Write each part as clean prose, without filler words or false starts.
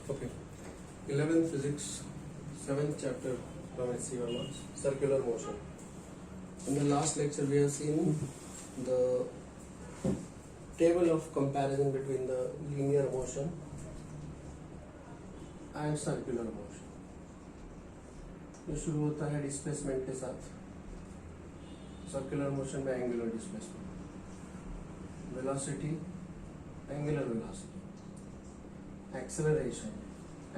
Okay. 11th physics, 7th chapter from SC Verma's circular motion. In the last lecture, we have seen the table of comparison between the linear motion and circular motion. जो शुरू होता है displacement के साथ, circular motion में angular displacement, velocity angular velocity, acceleration,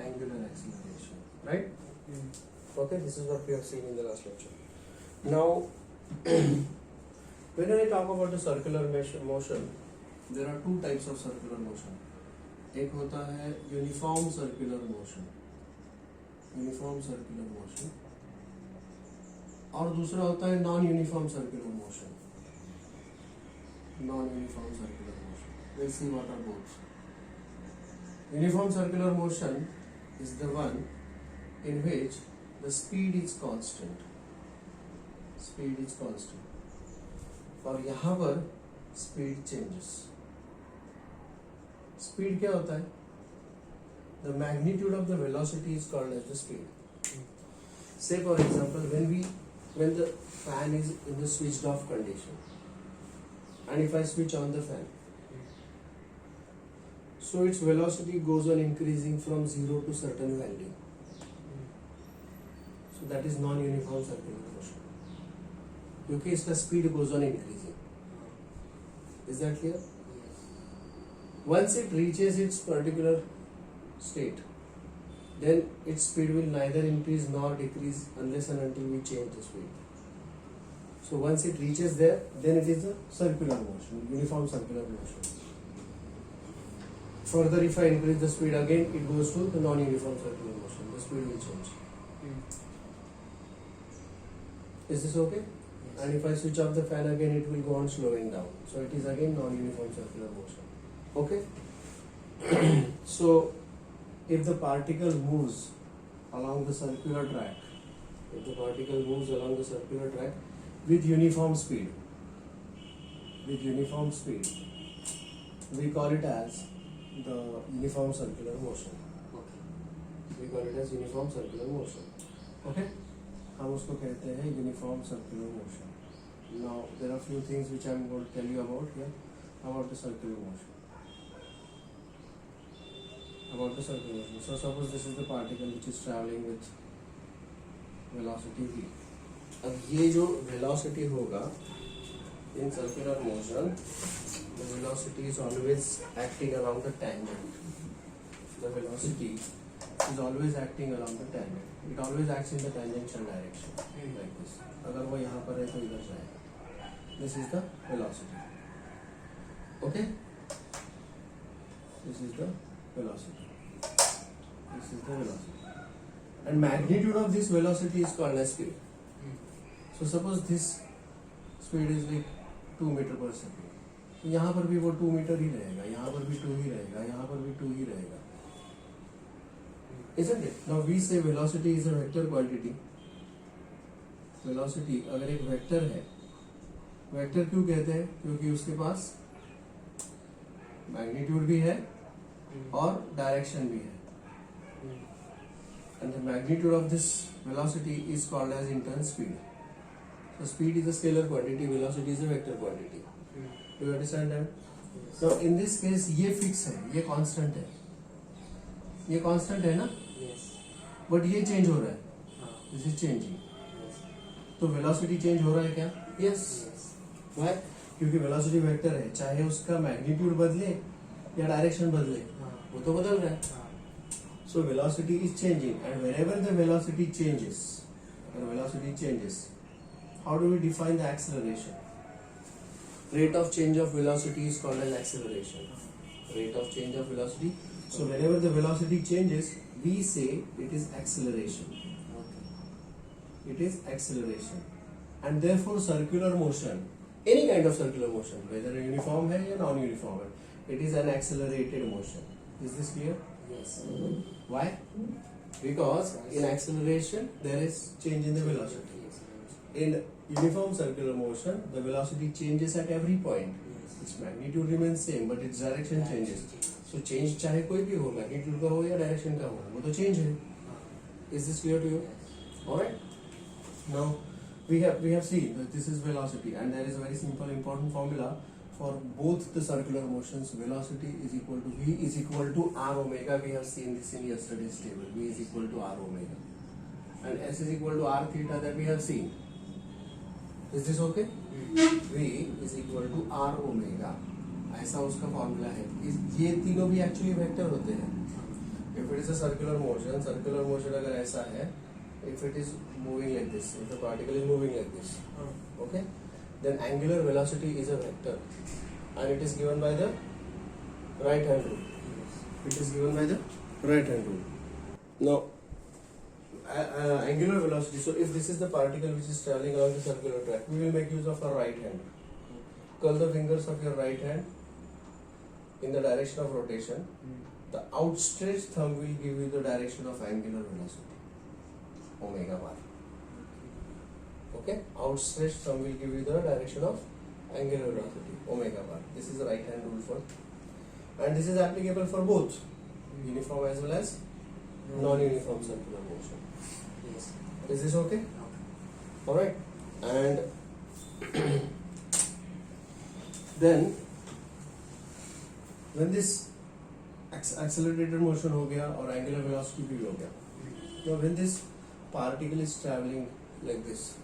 angular acceleration, right? Okay, this is what we have seen in the last lecture. Now, when I talk about the circular motion, there are two types of circular motion. एक होता है uniform circular motion, और दूसरा होता है non-uniform circular motion. We'll see what are both. Uniform circular motion is the one in which the speed is constant. और यहाँ पर speed changes. Speed क्या होता है? The magnitude of the velocity is called as the speed. Say for example, when the fan is in the switched off condition, and if I switch on the fan, so its velocity goes on increasing from 0 to certain value. So that is non-uniform circular motion. क्योंकि इसका speed goes on increasing. Is that clear? Once it reaches its particular state, then its speed will neither increase nor decrease unless and until we change the speed. So once it reaches there, then it is a circular motion, uniform circular motion. Further, if I increase the speed again, it goes to the non-uniform circular motion. The speed will change. Is this okay? Yes. And if I switch off the fan again, it will go on slowing down. So it is again non-uniform circular motion. Okay? So, if the particle moves along the circular track, with uniform speed, we call it as the uniform circular motion. Okay? हम उसको कहते हैं uniform circular motion. Now there are few things which I am going to tell you about here about the circular motion. So suppose this is the particle which is traveling with velocity v. अब ये जो velocity होगा in circular motion, the velocity is always acting along the tangent. The velocity is always acting along the tangent. It always acts in the tangential direction, like this. अगर वो यहाँ पर है तो इधर जाएगा. This is the velocity. Okay? This is the velocity. And magnitude of this velocity is called as speed. So suppose this speed is like 2 meter per second. तो यहाँ पर भी वो 2 मीटर ही रहेगा, यहाँ पर भी 2 ही रहेगा, यहाँ पर भी 2 ही रहेगा. Isn't it? Now we say velocity is a vector quantity. Velocity अगर एक वेक्टर है, वेक्टर क्यों कहते हैं? क्योंकि उसके पास मैग्नीट्यूड भी है और डायरेक्शन भी है. And the magnitude of this velocity is called as in turn speed. So speed is a scalar quantity, velocity is a vector quantity. Do you understand that? Yes. So in this case ये fix है, ये constant है. ये constant है ना? Yes. But ये change हो रहा है. This is changing. Yes. तो velocity change हो रहा है क्या? Yes. Why? क्योंकि velocity vector है, चाहे उसका magnitude बदले या direction बदले, वो तो बदल रहा है. So velocity is changing, and wherever the velocity changes, how do we define the acceleration? Rate of change of velocity is called as acceleration. Rate of change of velocity. So whenever the velocity changes, we say it is acceleration. It is acceleration, and therefore circular motion, any kind of circular motion, whether uniform है या non-uniform है, it is an accelerated motion. Is this clear? Yes. Why? Because in acceleration there is change in the velocity. In uniform circular motion, the velocity changes at every point. Its magnitude remains same, but its direction changes. So change चाहे कोई भी हो, magnitude का हो या direction का हो, वो तो चेंज है. Is this clear to you? Alright. Now we have seen that this is velocity, and there is a very simple important formula for both the circular motions. Velocity is equal to v is equal to r omega. We have seen this in yesterday's table. V is equal to r omega, and s is equal to r theta that we have seen. Is this okay? V is equal to r omega. ऐसा उसका formula है. ये तीनों भी actually vector होते हैं. If it is a circular motion अगर ऐसा है, if it is moving like this, if the particle is moving like this, okay, then angular velocity is a vector, and it is given by the right hand rule. It is given by the right hand rule. Now, angular velocity. So if this is the particle which is traveling along the circular track, we will make use of our right hand. Curl the fingers of your right hand in the direction of rotation. The outstretched thumb will give you the direction of angular velocity, omega bar. Okay, outstretched thumb will give you the direction of angular velocity, omega bar. This is the right hand rule for, and this is applicable for both uniform as well as non-uniform circular motion. Yes. Is this okay? All right, and then when this accelerated motion हो गया और angular velocity भी हो गया. Now when this particle is traveling like this,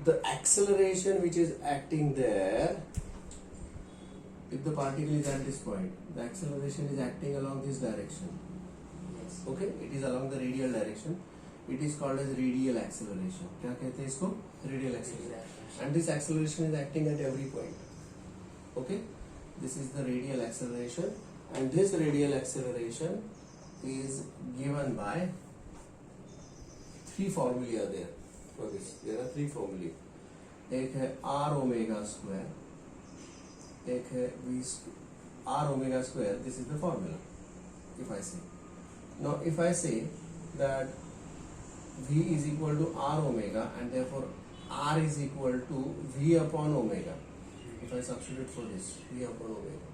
the acceleration which is acting there, if the particle is at this point, the acceleration is acting along this direction. Yes. Okay, it is along the radial direction. It is called as radial acceleration. क्या कहते हैं इसको? Radial acceleration. And this acceleration is acting at every point. Okay, this is the radial acceleration. And this radial acceleration is given by three formulae are there for this. There are three formulae. एक है r omega square, एक है v r omega square. This is the formula. If I say, now if I say that v is equal to r omega and therefore r is equal to v upon omega. If I substitute for this v upon omega,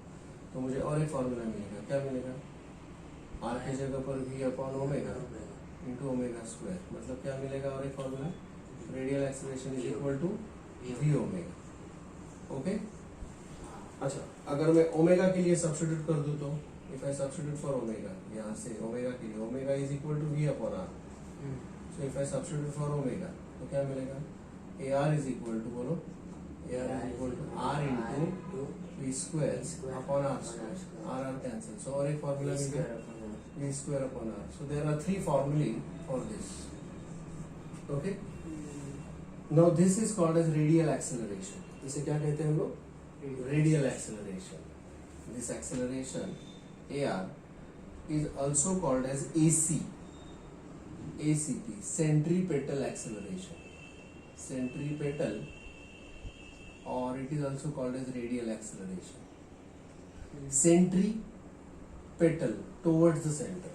तो मुझे और एक formula मिलेगा. क्या मिलेगा? r की जगह पर v upon omega into omega square. मतलब क्या मिलेगा? और एक formula, radial acceleration is equal to v omega. Okay, अच्छा, अगर मैं ओमेगा के लिए सब्स्टिट्यूट कर दूं तो if I substitute for omega, यहाँ से ओमेगा के लिए omega is equal to v upon r. So if I substitute for omega तो क्या मिलेगा? ar इज इक्वल टू, बोलो, ar is equal to r into v square upon r square. r cancel. So और एक formula मिल गया, v square upon r. So there are three formulae for this. Okay. Now this is called as radial acceleration. इसे क्या कहते हैं हम लोग? Radial acceleration. This acceleration AR is also called as AC. ACP, centripetal acceleration. Centripetal, or it is also called as radial acceleration. Centripetal, towards the center.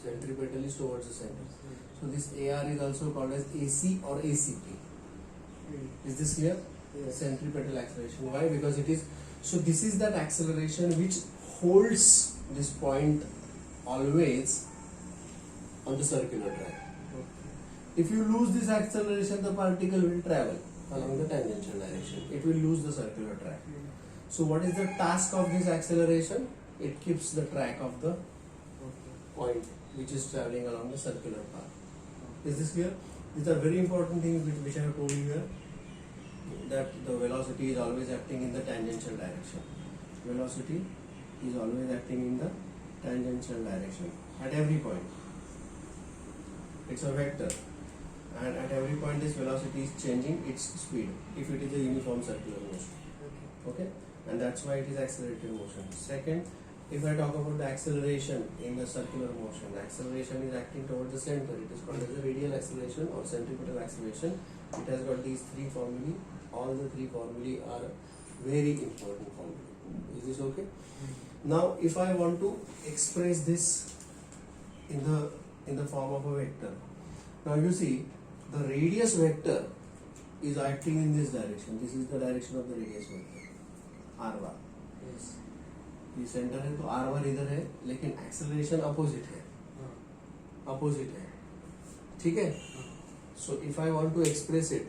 Centripetal is towards the center. So this AR is also called as AC or ACP. Is this clear? Yes. Centripetal acceleration. Why? Because it is, so this is that acceleration which holds this point always on the circular track. If you lose this acceleration, the particle will travel along the tangential direction. It will lose the circular track. So what is the task of this acceleration? It keeps the track of the point which is traveling along the circular path. Is this clear? These are very important things which I have told you here. That the velocity is always acting in the tangential direction. Velocity is always acting in the tangential direction at every point. It's a vector. And at every point this velocity is changing its speed if it is a uniform circular motion. Okay, and that's why it is accelerated motion. Second, if I talk about the acceleration in the circular motion, the acceleration is acting towards the center. It is called as the radial acceleration or centripetal acceleration. It has got these three formulae. All the three formulae are very important formulae. Is this okay? Now if I want to express this in the form of a vector, now you see the radius vector is acting in this direction. This is the direction of the radius vector, r bar. Yes. ये centre है तो r1 इधर है, लेकिन acceleration opposite है, opposite है, ठीक है। So if I want to express it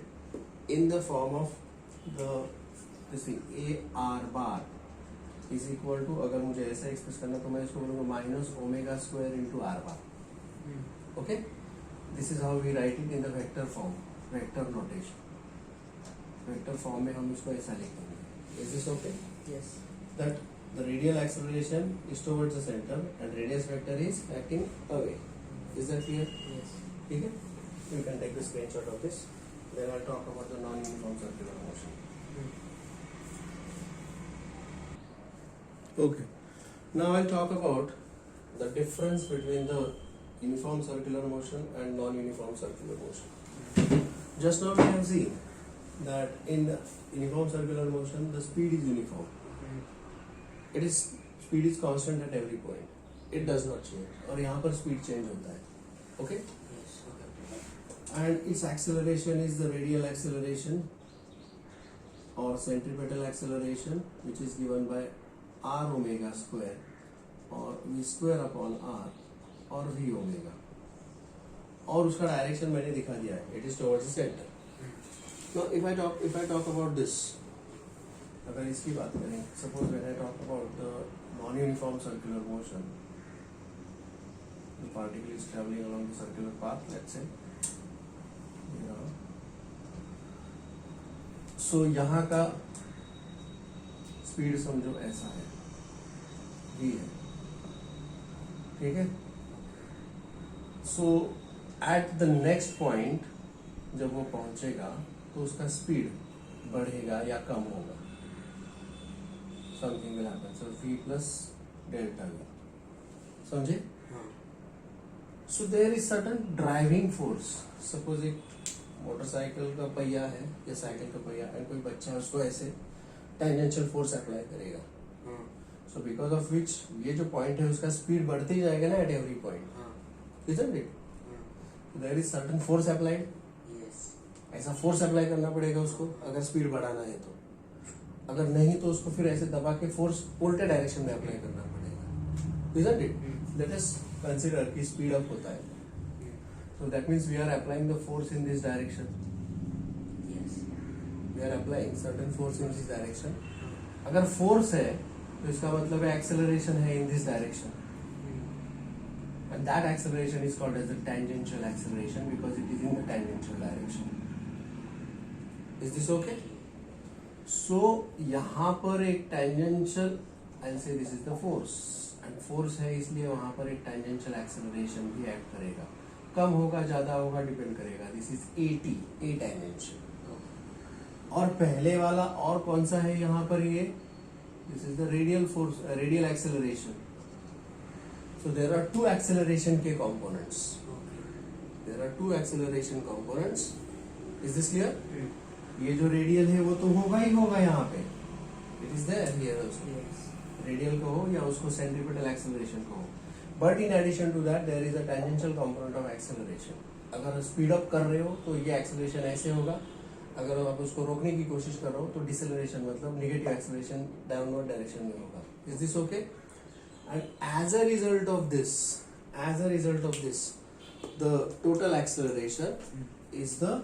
in the form of the this a r bar is equal to, अगर मुझे ऐसा एक्सप्रेस करना तो मैं इसको बोलूंगा minus omega square into r bar, okay. This is how we write it in the vector form, vector notation. Vector form में हम इसको ऐसा लिखेंगे, is this okay? Yes. That the radial acceleration is towards the center and radius vector is acting away. Is that clear? Yes. ठीक है? You can take the screenshot of this. Then I'll talk about the non-uniform circular motion. Okay. Now I'll talk about the difference between the uniform circular motion and non-uniform circular motion. Just now we have seen that in uniform circular motion the speed is uniform. It is speed is constant at every point. It does not change. और यहाँ पर speed change होता है. Okay? Yes. Okay. And its acceleration is the radial acceleration or centripetal acceleration, which is given by r omega square or v square upon r or v omega. और उसका direction मैंने दिखा दिया है. It is towards the center. Now if I talk about this, अगर इसकी बात करें, suppose when I talk about the non-uniform circular motion, the particle is traveling along the circular path, let's say, yeah. So यहाँ का speed समझो ऐसा है, v है, ठीक है। So at the next point जब वो पहुंचेगा तो उसका स्पीड बढ़ेगा या कम होगा, something will happen, so v plus delta v, समझे? So there is certain driving force. Suppose एक मोटरसाइकिल का पहिया है या साइकिल का पहिया एंड कोई बच्चा है, उसको ऐसे टेंजेंशियल फोर्स अप्लाई करेगा, सो बिकॉज ऑफ विच ये जो पॉइंट है उसका स्पीड बढ़ते ही जाएगा ना at every point, isn't it? There is certain force applied, ऐसा फोर्स अप्लाई करना पड़ेगा उसको अगर स्पीड बढ़ाना है तो, अगर नहीं तो उसको फिर ऐसे दबा के फोर्स उल्टे डायरेक्शन में अप्लाई करना पड़ेगा, isn't it? Let us consider कि स्पीड अप होता है, so that means we are applying the force in this direction. Yes. We are applying certain force in this direction. अगर फोर्स है तो इसका मतलब है एक्सेलरेशन है in this direction, and that acceleration is called as the tangential acceleration because it is in the tangential direction. Is this okay? So यहाँ पर एक tangential, I'll say this is the force, and force है इसलिए वहाँ पर एक tangential acceleration भी act करेगा, कम होगा ज्यादा होगा डिपेंड करेगा। This is AT, A tangential। और पहले वाला और कौन सा है यहाँ पर, ये this is the radial force, radial acceleration. So there are two acceleration के components, there are two acceleration components. Is this clear? ये जो रेडियल है वो तो होगा ही होगा यहाँ पे, it is there here also, radial को हो या उसको सेंट्रीपिटल एक्सेलरेशन को हो, but in addition to that there is a tangential component of acceleration. अगर स्पीड अप कर रहे हो तो ये एक्सेलरेशन ऐसे होगा, अगर आप उसको रोकने की कोशिश कर रहे हो तो डिसेलरेशन मतलब नेगेटिव एक्सेलरेशन डाउनवर्ड डायरेक्शन में होगा। Is this okay? And as a result of this the total acceleration is the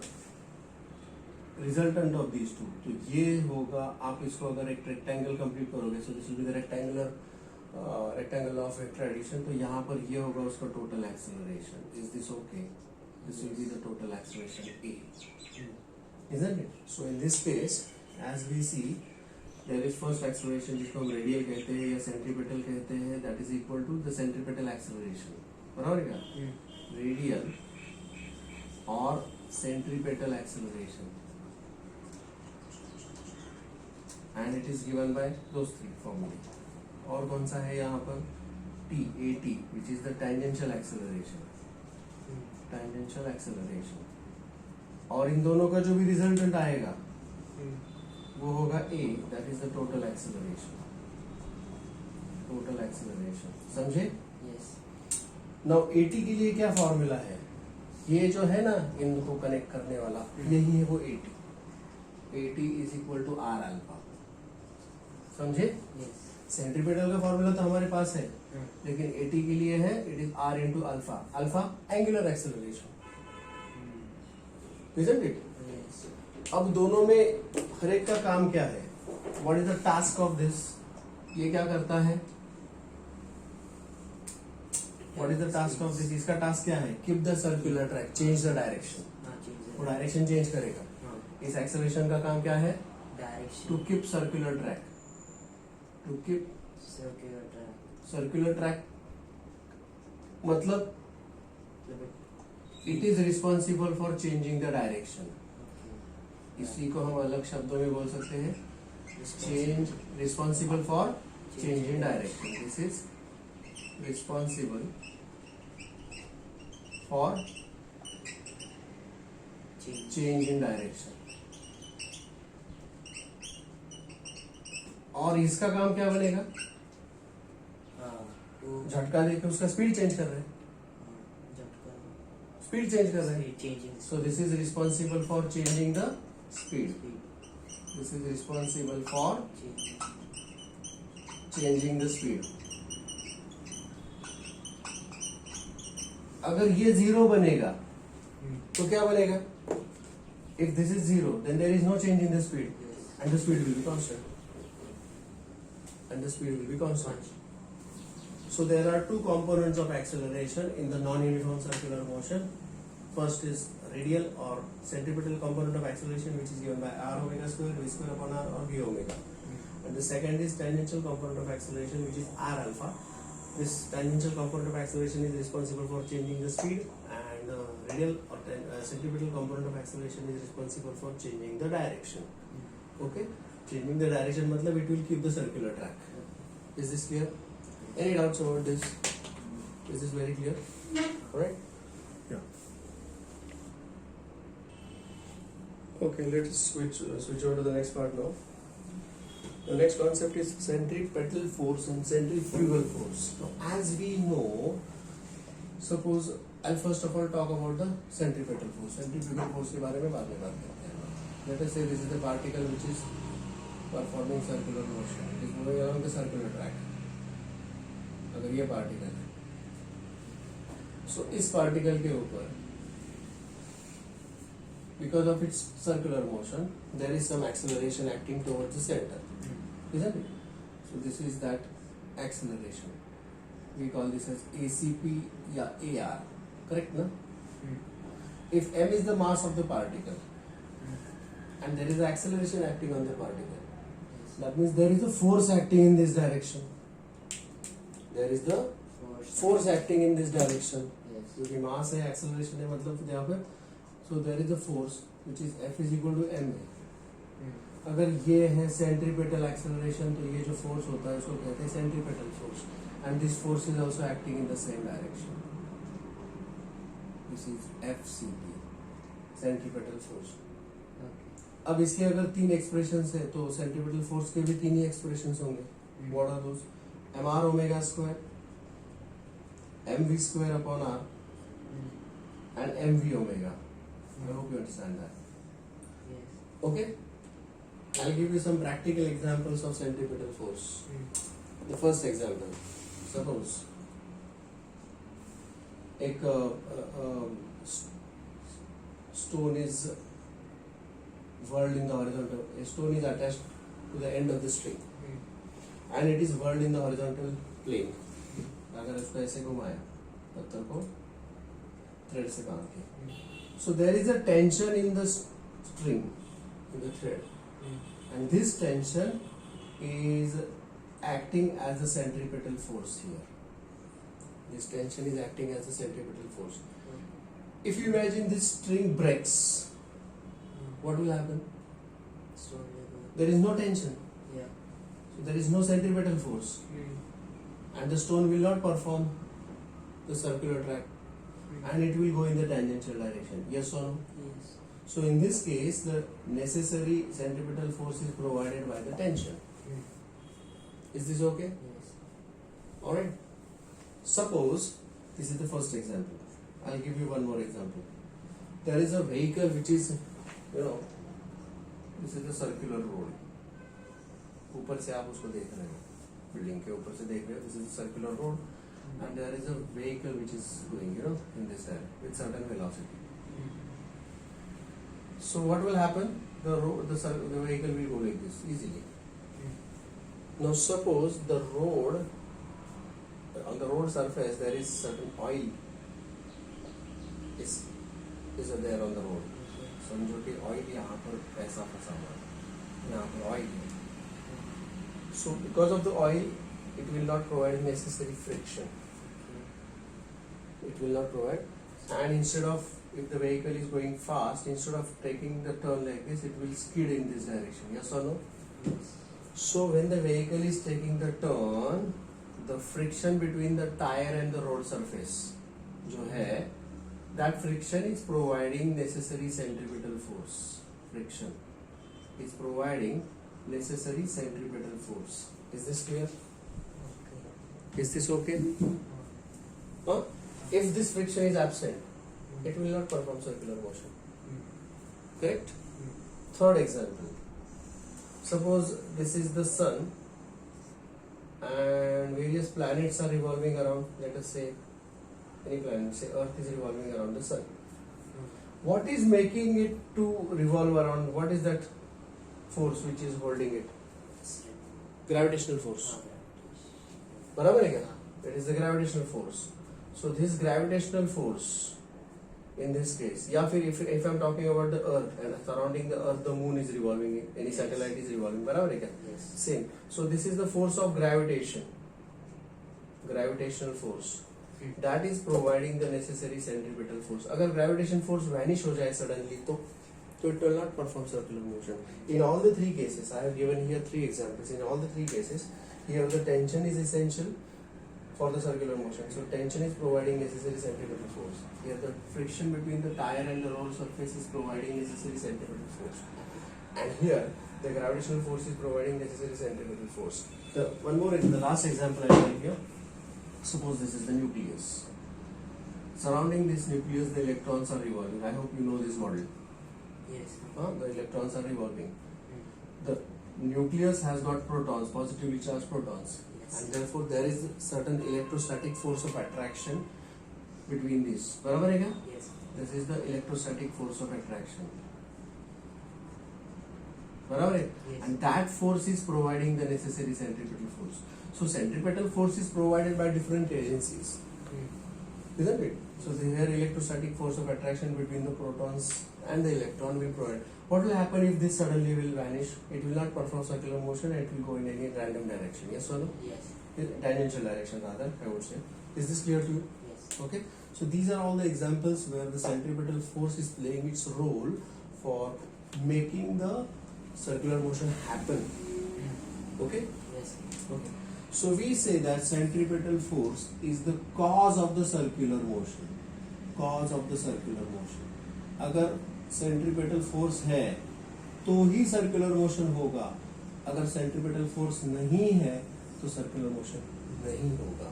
resultant of these two. तो ये होगा, आप इसको अगर एक रेक्टेंगल कंप्लीट करोगे, so this will be the rectangle of vector addition, तो यहाँ पर ये होगा उसका total acceleration. Is this okay? This will be the total acceleration A, isn't it? So in this case, as we see, there is first acceleration जिसको हम radial कहते हैं या सेंट्रीपिटल कहते हैं, that is equal to the centripetal acceleration, बराबर है क्या? रेडियल और centripetal acceleration, and it is given by those three formulae. और कौन सा है यहाँ पर? AT, which is the tangential acceleration, tangential acceleration। और इन दोनों का जो भी रिजल्टेंट आएगा वो होगा A, that is the total acceleration, total acceleration, समझे? Yes. Now AT के लिए क्या फॉर्मूला है? ये जो है ना इनको कनेक्ट करने वाला, यही है वो AT। AT is equal to R alpha, समझे? Yes. सेंट्रीपेटल का फॉर्मूला तो हमारे पास है, लेकिन एटी के लिए है it is R into alpha. Alpha angular acceleration, isn't it? Yes. अब दोनों में हर एक का काम क्या है? What is the task of this? ये क्या करता है? What is the task of this? इसका टास्क क्या है? Keep the circular track, change the direction. हाँ, चीज़ वो है. डायरेक्शन चेंज करेगा. हाँ, इस एक्सेलरेशन का काम क्या है? Direction. To keep circular track. To keep circular track. Circular track मतलब it is responsible for changing the direction. इसी को हम अलग शब्दों में बोल सकते हैं change, responsible for change in direction. This is responsible for change in direction. और इसका काम क्या बनेगा? झटका देकर उसका स्पीड चेंज कर रहे हैं, स्पीड चेंज कर रहे हैं. Changing. So this is responsible for changing the speed. This is responsible for changing the speed. अगर ये जीरो बनेगा तो क्या बनेगा? If this is zero, then there is no change in the speed, and the speed will be constant. And the speed will be constant. So there are two components of acceleration in the non-uniform circular motion. First is radial or centripetal component of acceleration, which is given by r omega square, v square upon r, or v omega. And the second is tangential component of acceleration, which is r alpha. This tangential component of acceleration is responsible for changing the speed, and radial or centripetal component of acceleration is responsible for changing the direction. Okay? Changing the direction matlab it will keep the circular track. Is this clear? Any doubts about this? Is this very clear? Alright? Yeah. Okay, let's switch over to the next part now. The next concept is centripetal force and centrifugal force. Now, as we know, suppose I'll first of all talk about the centripetal force. Centrifugal force के बारे में बाद में बात करते हैं. Let us say this is the particle which is performing circular motion. It is moving along the circular track. अगर ये पार्टिकल है, so इस पार्टिकल के ऊपर because of its circular motion there is some acceleration acting towards the center, isn't it? So this is that acceleration. We call this as ACP या AR, correct na? If m is the mass of the particle and there is acceleration acting on the particle, that means there is a force acting in this direction. There is the force acting in this direction. क्योंकि mass है, acceleration है, मतलब यहाँ पे so there is a force which is F is equal to m है. अगर ये है centripetal acceleration तो ये जो force होता है उसको कहते हैं centripetal force, and this force is also acting in the same direction. This is FCP, centripetal force. अब इसके अगर तीन एक्सप्रेशंस है तो सेंट्रीपिटल फोर्स के भी तीन ही एक्सप्रेशंस होंगे. What are those? mr omega square, mv square upon r, and mv omega. I hope you understand that. Yes. Okay? I'll give you some practical examples of centripetal force. The first example, suppose एक stone is whirled in the horizontal. A stone is attached to the end of the string, and it is whirled in the horizontal plane. अगर उसको ऐसे घुमाया पत्थर को thread से बांध के, so there is a tension in the string, in the thread, and this tension is acting as a centripetal force here. This tension is acting as a centripetal force. If you imagine this string breaks, what will happen? Stone level. There is no tension, Yeah. so there is no centripetal force, and the stone will not perform the circular track, and it will go in the tangential direction. Yes or no? Yes. So in this case, the necessary centripetal force is provided by the tension. Is this okay? Yes. Alright. Suppose this is the first example. I'll give you one more example. There is a vehicle which is, this is the circular road. ऊपर से आप उसको देख रहे हो. Building के ऊपर से देख रहे हो, this is circular road and there is a vehicle which is going, in this area with certain velocity. So what will happen? The vehicle will go like this easily. Now suppose the road, on the road surface there is certain oil is there on the road. समझो कि oil यहाँ पर ऐसा फंसा हुआ है, यहाँ पर oil है. So because of the oil, it will not provide necessary friction. It will not provide, and instead of, if the vehicle is going fast, instead of taking the turn like this, it will skid in this direction. Yes or no? Yes. So when the vehicle is taking the turn, the friction between the tire and the road surface जो है, that friction is providing necessary centripetal force. Friction is providing necessary centripetal force. Is this clear? Okay. Is this okay? Huh? If this friction is absent, it will not perform circular motion. Correct? Third example. Suppose this is the sun and various planets are revolving around, let us say any planet, say Earth is revolving around the sun. What is making it to revolve around? What is that force which is holding it? Gravitational force. बराबर है क्या? It is the gravitational force. So this gravitational force, in this case, या फिर if I am talking about the Earth and surrounding the Earth, the Moon is revolving, any satellite is revolving, बराबर है क्या? Yes. Same. So this is the force of gravitation, gravitational force. That is providing the necessary centripetal force. अगर gravitation force vanish हो जाए suddenly, तो it will not perform circular motion. In all the three cases, I have given here three examples. In all the three cases, here the tension is essential for the circular motion. So tension is providing necessary centripetal force. Here the friction between the tire and the road surface is providing necessary centripetal force. And here the gravitational force is providing necessary centripetal force. The last example I will give you. Suppose this is the nucleus. Surrounding this nucleus, the electrons are revolving. I hope you know this model. Yes. The electrons are revolving. The nucleus has got protons, positively charged protons. And therefore there is certain electrostatic force of attraction between these. बराबर है क्या? Yes. This is the electrostatic force of attraction. बराबर है? Yes. And that force is providing the necessary centripetal force. So centripetal force is provided by different agencies, isn't it? So here electrostatic force of attraction between the protons and the electron will provide. What will happen if this suddenly will vanish? It will not perform circular motion. It will go in any random direction. Yes or no? Yes. Tangential direction rather, I would say. Is this clear to you? Yes. Okay. So these are all the examples where the centripetal force is playing its role for making the circular motion happen. Okay. Yes. Okay. So we say that centripetal force is the cause of the circular motion. Cause of the circular motion. अगर centripetal force है तो ही circular motion होगा. अगर centripetal force नहीं है तो circular motion नहीं होगा.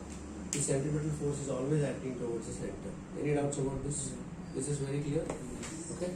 The centripetal force is always acting towards the center. Any doubts about this? This is very clear. Okay.